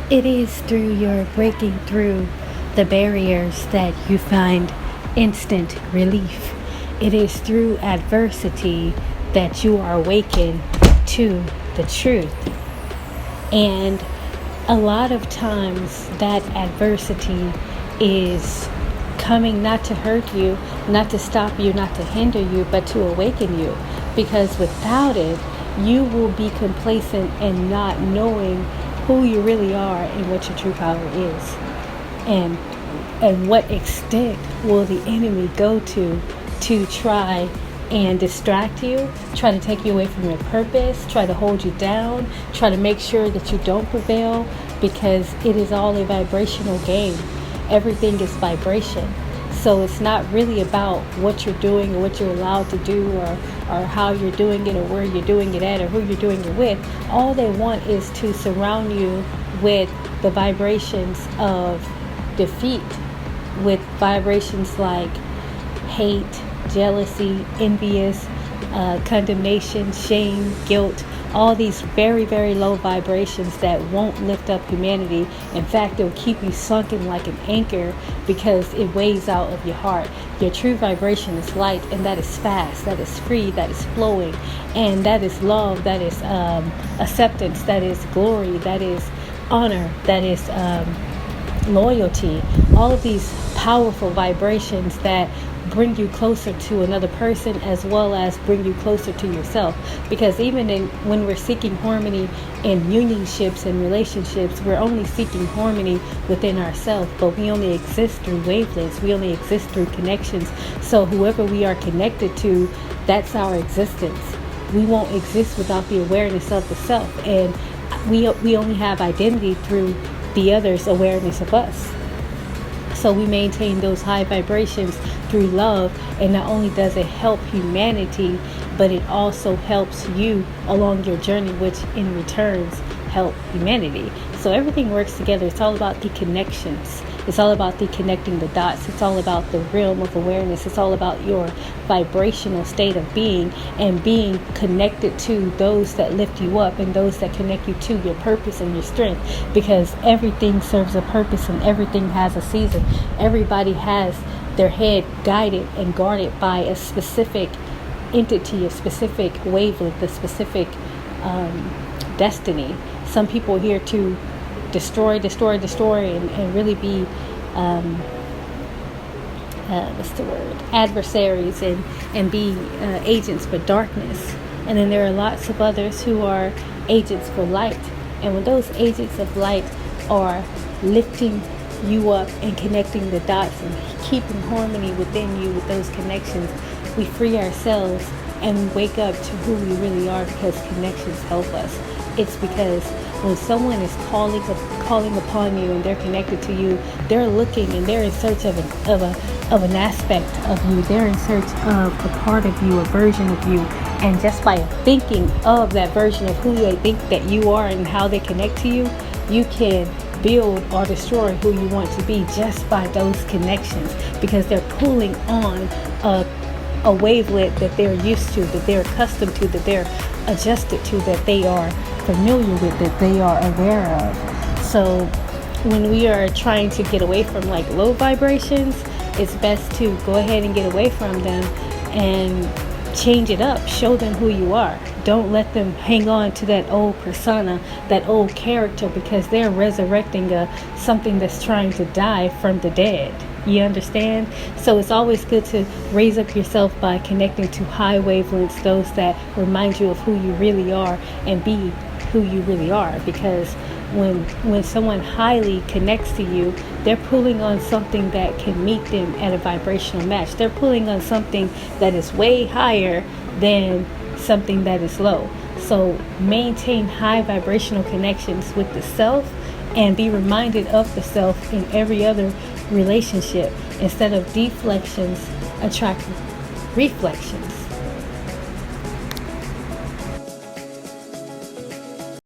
It is through your breaking through the barriers that you find instant relief. It is through adversity that you are awakened to the truth. And a lot of times that adversity is coming not to hurt you, not to stop you, not to hinder you, but to awaken you. Because without it, you will be complacent and not knowing who you really are and what your true power is. And what extent will the enemy go to try and distract you, try to take you away from your purpose, try to hold you down, try to make sure that you don't prevail, because it is all a vibrational game. Everything is vibration. So it's not really about what you're doing or what you're allowed to do or how you're doing it or where you're doing it at or who you're doing it with. All they want is to surround you with the vibrations of defeat, with vibrations like hate, jealousy, envious, condemnation, shame, guilt, all these very, very low vibrations that won't lift up humanity. In fact, it will keep you sunken like an anchor because it weighs out of your heart. Your true vibration is light, and that is fast, that is free, that is flowing, and that is love, that is acceptance, that is glory, that is honor, that is loyalty. All of these powerful vibrations that bring you closer to another person as well as bring you closer to yourself. Because even when we're seeking harmony in unionships and relationships, we're only seeking harmony within ourselves, but we only exist through wavelengths. We only exist through connections. So whoever we are connected to, that's our existence. We won't exist without the awareness of the self, and we only have identity through the other's awareness of us. So we maintain those high vibrations through love, and not only does it help humanity, but it also helps you along your journey, which in returns help humanity. So everything works together. It's all about the connections. It's all about the connecting the dots. It's all about the realm of awareness. It's all about your vibrational state of being and being connected to those that lift you up and those that connect you to your purpose and your strength, because everything serves a purpose and everything has a season. Everybody has their head guided and guarded by a specific entity, a specific wavelength, a specific destiny. Some people are here to destroy and really be adversaries and be agents for darkness. And then there are lots of others who are agents for light. And when those agents of light are lifting you up and connecting the dots and keeping harmony within you with those connections, we free ourselves and we wake up to who we really are, because connections help us. It's because when someone is calling upon you and they're connected to you, they're looking and they're in search of an aspect of you. They're in search of a part of you, a version of you. And just by thinking of that version of who they think that you are and how they connect to you, you can build or destroy who you want to be just by those connections, because they're pulling on a wavelength that they're used to, that they're accustomed to, that they're adjusted to, that they are familiar with, that they are aware of. So when we are trying to get away from like low vibrations, it's best to go ahead and get away from them and change it up. Show them who you are. Don't let them hang on to that old persona, that old character, because they're resurrecting something that's trying to die from the dead. You understand? So it's always good to raise up yourself by connecting to high wavelengths, those that remind you of who you really are and be who you really are. Because when someone highly connects to you, they're pulling on something that can meet them at a vibrational match. They're pulling on something that is way higher than something that is low. So maintain high vibrational connections with the self and be reminded of the self in every other relationship. Instead of deflections, attract reflections.